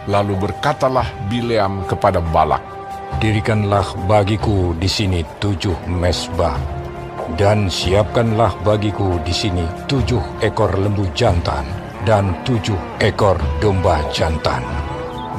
Lalu berkatalah Bileam kepada Balak, Dirikanlah bagiku di sini 7 mezbah, dan siapkanlah bagiku di sini 7 ekor lembu jantan dan 7 ekor domba jantan.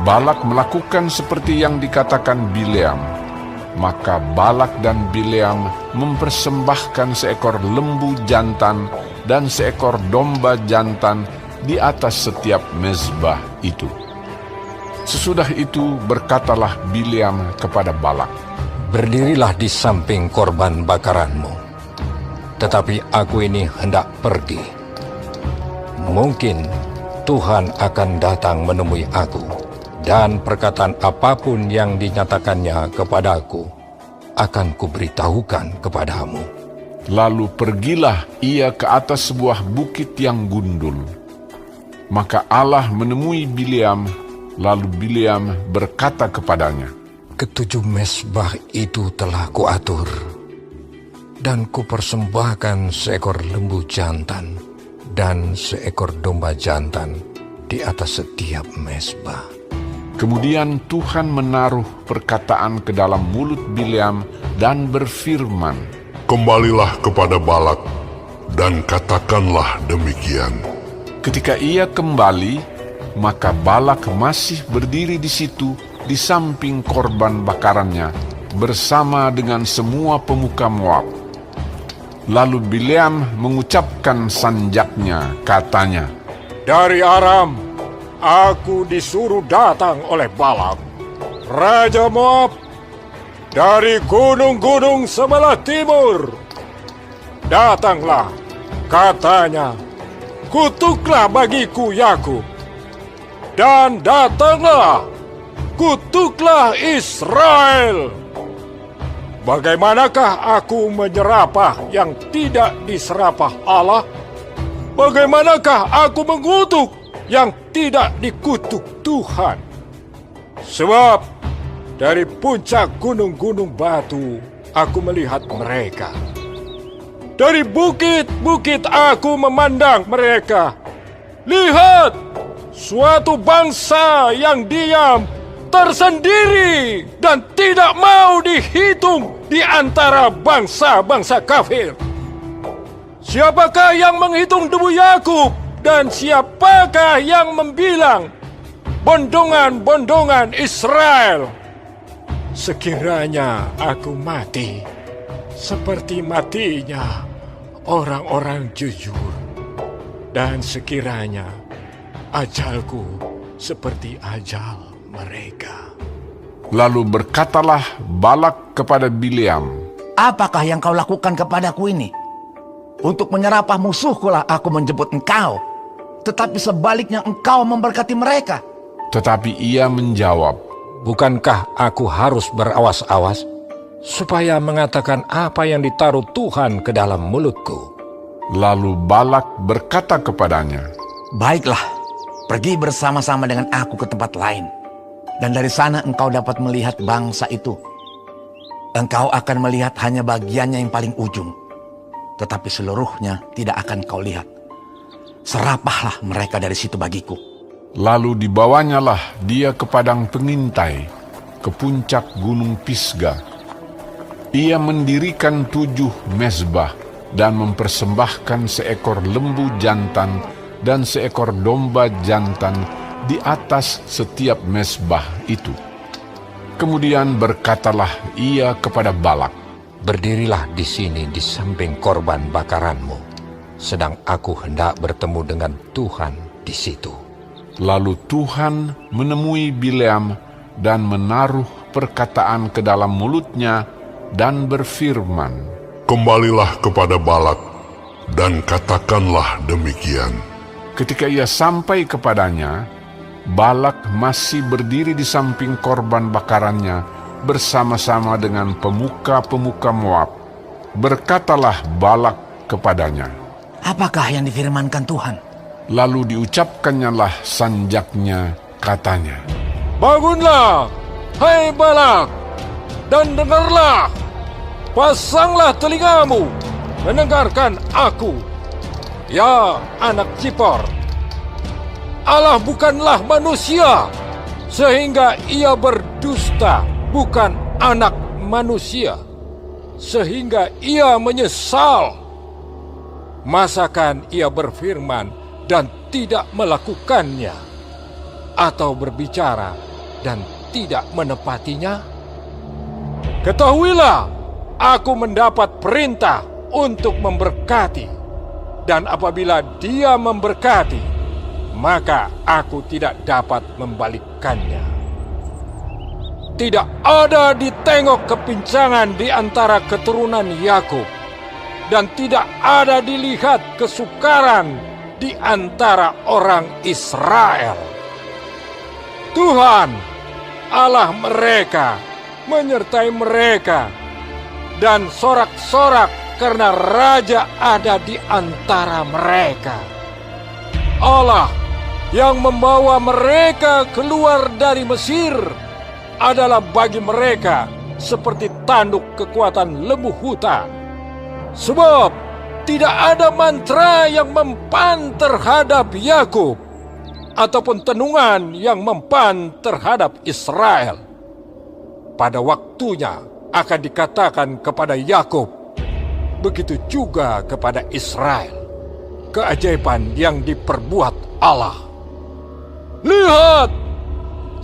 Balak melakukan seperti yang dikatakan Bileam. Maka Balak dan Bileam mempersembahkan seekor lembu jantan dan seekor domba jantan di atas setiap mezbah itu. Sesudah itu berkatalah Bileam kepada Balak, Berdirilah di samping korban bakaranmu, tetapi aku ini hendak pergi. Mungkin Tuhan akan datang menemui aku, dan perkataan apapun yang dinyatakannya kepadaku akan kuberitahukan kepadamu. Lalu pergilah ia ke atas sebuah bukit yang gundul. Maka Allah menemui Bileam, lalu Bileam berkata kepadanya, Ketujuh mezbah itu telah kuatur, dan kupersembahkan seekor lembu jantan dan seekor domba jantan di atas setiap mezbah. Kemudian Tuhan menaruh perkataan ke dalam mulut Bileam dan berfirman, Kembalilah kepada Balak, dan katakanlah demikian. Ketika ia kembali, maka Balak masih berdiri di situ di samping korban bakarannya bersama dengan semua pemuka Moab. Lalu Bileam mengucapkan sanjaknya, katanya, Dari Aram, aku disuruh datang oleh Balak, Raja Moab, dari gunung-gunung sebelah timur. Datanglah, katanya, kutuklah bagiku Yakub, dan datanglah, kutuklah Israel. Bagaimanakah aku menyerapah yang tidak diserapah Allah? Bagaimanakah aku mengutuk yang tidak dikutuk Tuhan? Sebab dari puncak gunung-gunung batu aku melihat mereka. Dari bukit-bukit aku memandang mereka. Lihat, suatu bangsa yang diam, tersendiri, dan tidak mau dihitung di antara bangsa-bangsa kafir. Siapakah yang menghitung debu Yakub, dan siapakah yang membilang bondongan-bondongan Israel? Sekiranya aku mati seperti matinya orang-orang jujur, dan sekiranya ajalku seperti ajal mereka. Lalu berkatalah Balak kepada Bileam, Apakah yang kau lakukan kepadaku ini? Untuk menyerapah musuhku lah aku menjemput engkau, tetapi sebaliknya engkau memberkati mereka. Tetapi ia menjawab, Bukankah aku harus berawas-awas supaya mengatakan apa yang ditaruh Tuhan ke dalam mulutku? Lalu Balak berkata kepadanya, Baiklah, pergi bersama-sama dengan aku ke tempat lain, dan dari sana engkau dapat melihat bangsa itu. Engkau akan melihat hanya bagiannya yang paling ujung, tetapi seluruhnya tidak akan kau lihat. Serapahlah mereka dari situ bagiku. Lalu dibawanyalah dia ke padang pengintai, ke puncak gunung Pisga. Ia mendirikan 7 mezbah dan mempersembahkan seekor lembu jantan dan seekor domba jantan di atas setiap mezbah itu. Kemudian berkatalah ia kepada Balak, Berdirilah di sini di samping korban bakaranmu, sedang aku hendak bertemu dengan Tuhan di situ. Lalu Tuhan menemui Bileam dan menaruh perkataan ke dalam mulutnya dan berfirman, Kembalilah kepada Balak, dan katakanlah demikian. Ketika ia sampai kepadanya, Balak masih berdiri di samping korban bakarannya bersama-sama dengan pemuka-pemuka Moab. Berkatalah Balak kepadanya, Apakah yang difirmankan Tuhan? lalu diucapkannyalah sanjaknya, katanya, Bangunlah, hai Balak, dan dengarlah. Pasanglah telingamu, mendengarkan aku, ya anak Zippor. Allah bukanlah manusia, sehingga ia berdusta bukan anak manusia, sehingga ia menyesal. Masakan ia berfirman dan tidak melakukannya, atau berbicara dan tidak menepatinya? Ketahuilah, aku mendapat perintah untuk memberkati, dan apabila Dia memberkati, maka aku tidak dapat membalikkannya. Tidak ada ditengok kepincangan di antara keturunan Yakub, dan tidak ada dilihat kesukaran di antara orang Israel. Tuhan, Allah mereka, menyertai mereka, dan sorak-sorak karena raja ada di antara mereka. Allah yang membawa mereka keluar dari Mesir adalah bagi mereka seperti tanduk kekuatan lembu hutan. Sebab tidak ada mantra yang mempan terhadap Yakub, ataupun tenungan yang mempan terhadap Israel. Pada waktunya akan dikatakan kepada Yakub, begitu juga kepada Israel, keajaiban yang diperbuat Allah. Lihat,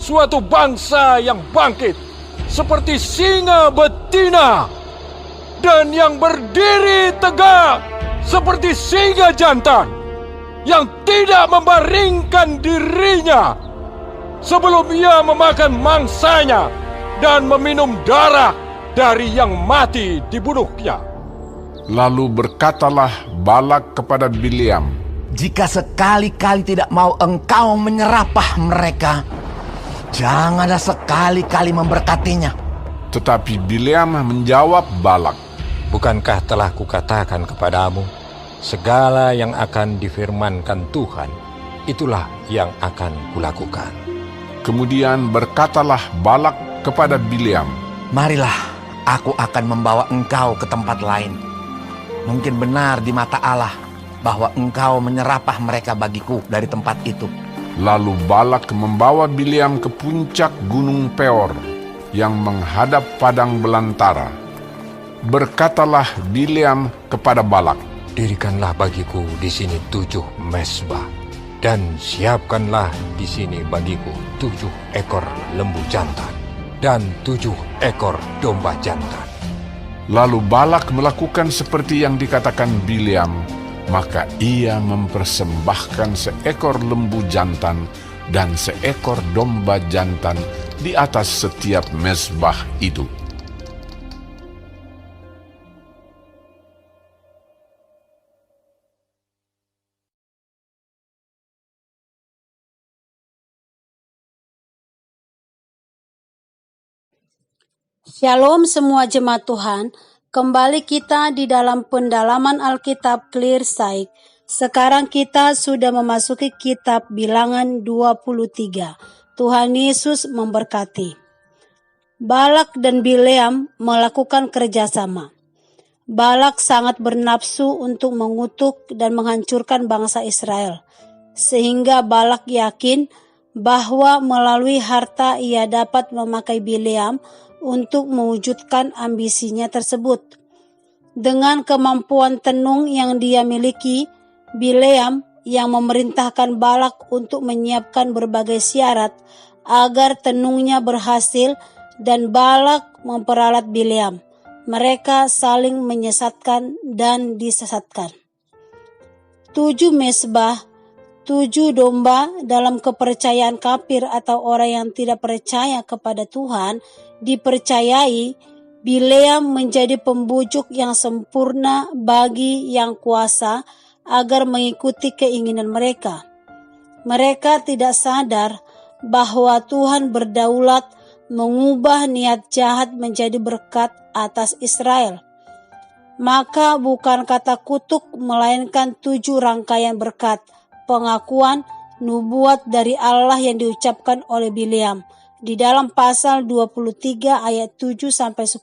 suatu bangsa yang bangkit seperti singa betina, dan yang berdiri tegak seperti singa jantan, yang tidak membaringkan dirinya sebelum ia memakan mangsanya dan meminum darah dari yang mati dibunuhnya. Lalu berkatalah Balak kepada Bileam, Jika sekali-kali tidak mau engkau menyerapah mereka, janganlah sekali-kali memberkatinya. tetapi Bileam menjawab Balak, Bukankah telah kukatakan kepadamu, segala yang akan difirmankan Tuhan, itulah yang akan kulakukan. Kemudian berkatalah Balak kepada Bileam, Marilah, aku akan membawa engkau ke tempat lain. Mungkin benar di mata Allah bahwa engkau menyerapah mereka bagiku dari tempat itu. Lalu Balak membawa Bileam ke puncak gunung Peor yang menghadap padang belantara. Berkatalah Bileam kepada Balak, Dirikanlah bagiku di sini 7 mezbah, dan siapkanlah di sini bagiku 7 ekor lembu jantan dan 7 ekor domba jantan. Lalu Balak melakukan seperti yang dikatakan Bileam, maka ia mempersembahkan seekor lembu jantan dan seekor domba jantan di atas setiap mezbah itu. Shalom semua jemaat Tuhan, kembali kita di dalam pendalaman Alkitab Clear Sight. Sekarang kita sudah memasuki kitab Bilangan 23. Tuhan Yesus memberkati. Balak dan Bileam melakukan kerjasama. Balak sangat bernafsu untuk mengutuk dan menghancurkan bangsa Israel, sehingga Balak yakin bahwa melalui harta ia dapat memakai Bileam untuk mewujudkan ambisinya tersebut. Dengan kemampuan tenung yang dia miliki, Bileam yang memerintahkan Balak untuk menyiapkan berbagai syarat agar tenungnya berhasil, dan Balak memperalat Bileam. Mereka saling menyesatkan dan disesatkan. 7 mezbah, 7 domba dalam kepercayaan kafir atau orang yang tidak percaya kepada Tuhan dipercayai Bileam menjadi pembujuk yang sempurna bagi yang kuasa agar mengikuti keinginan mereka. Mereka tidak sadar bahwa Tuhan berdaulat mengubah niat jahat menjadi berkat atas Israel. Maka bukan kata kutuk melainkan 7 rangkaian berkat, pengakuan nubuat dari Allah yang diucapkan oleh Bileam di dalam pasal 23 ayat 7 sampai 10,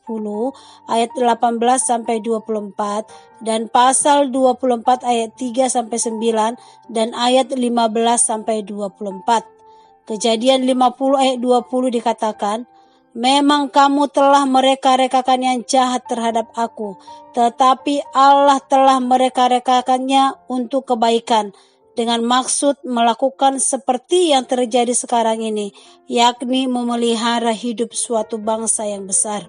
ayat 18 sampai 24, dan pasal 24 ayat 3 sampai 9 dan ayat 15 sampai 24. Kejadian 50 ayat 20 dikatakan, memang kamu telah mereka-rekakan yang jahat terhadap aku, tetapi Allah telah mereka-rekakannya untuk kebaikan, dengan maksud melakukan seperti yang terjadi sekarang ini, yakni memelihara hidup suatu bangsa yang besar.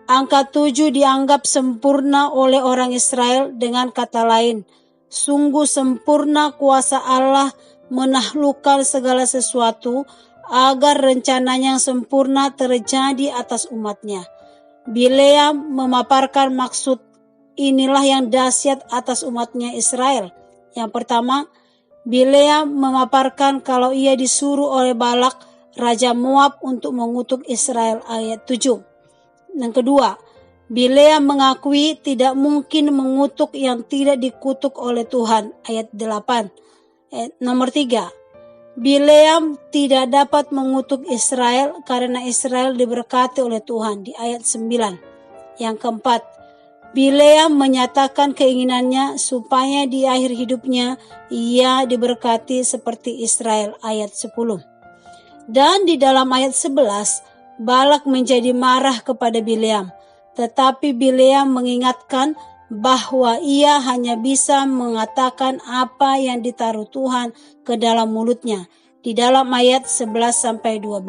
Angka 7 dianggap sempurna oleh orang Israel, dengan kata lain, sungguh sempurna kuasa Allah menaklukkan segala sesuatu agar rencananya yang sempurna terjadi atas umatnya. Bileam memaparkan maksud inilah yang dahsyat atas umatnya Israel. Yang pertama, Bileam memaparkan kalau ia disuruh oleh Balak, Raja Moab, untuk mengutuk Israel, ayat 7. Yang kedua, Bileam mengakui tidak mungkin mengutuk yang tidak dikutuk oleh Tuhan, ayat 8. Nomor 3, Bileam tidak dapat mengutuk Israel karena Israel diberkati oleh Tuhan, di ayat 9. Yang keempat, Bileam menyatakan keinginannya supaya di akhir hidupnya ia diberkati seperti Israel, ayat 10. Dan di dalam ayat 11, Balak menjadi marah kepada Bileam, tetapi Bileam mengingatkan bahwa ia hanya bisa mengatakan apa yang ditaruh Tuhan ke dalam mulutnya, di dalam ayat 11-12.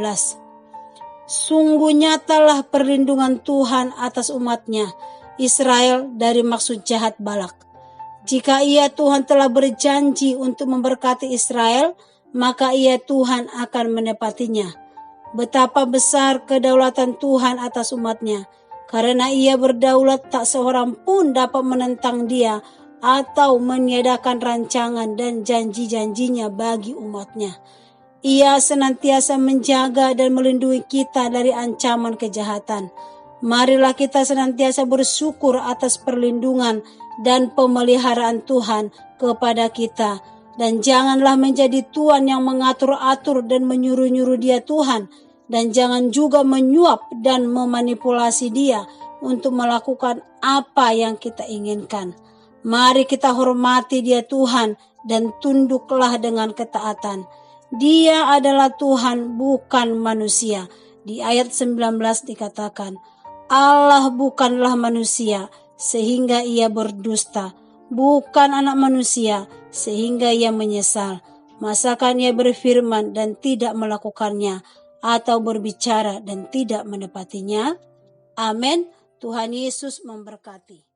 Sungguh nyatalah perlindungan Tuhan atas umatnya Israel dari maksud jahat Balak. Jika ia Tuhan telah berjanji untuk memberkati Israel, maka ia Tuhan akan menepatinya. Betapa besar kedaulatan Tuhan atas umatnya. Karena ia berdaulat, tak seorang pun dapat menentang dia atau meniadakan rancangan dan janji-janjinya bagi umatnya. Ia senantiasa menjaga dan melindungi kita dari ancaman kejahatan. Marilah kita senantiasa bersyukur atas perlindungan dan pemeliharaan Tuhan kepada kita. Dan janganlah menjadi tuan yang mengatur-atur dan menyuruh-nyuruh dia Tuhan. Dan jangan juga menyuap dan memanipulasi dia untuk melakukan apa yang kita inginkan. Mari kita hormati dia Tuhan dan tunduklah dengan ketaatan. Dia adalah Tuhan, bukan manusia. Di ayat 19 dikatakan, Allah bukanlah manusia sehingga ia berdusta, bukan anak manusia sehingga ia menyesal. Masakan ia berfirman dan tidak melakukannya, atau berbicara dan tidak menepatinya? Amin. Tuhan Yesus memberkati.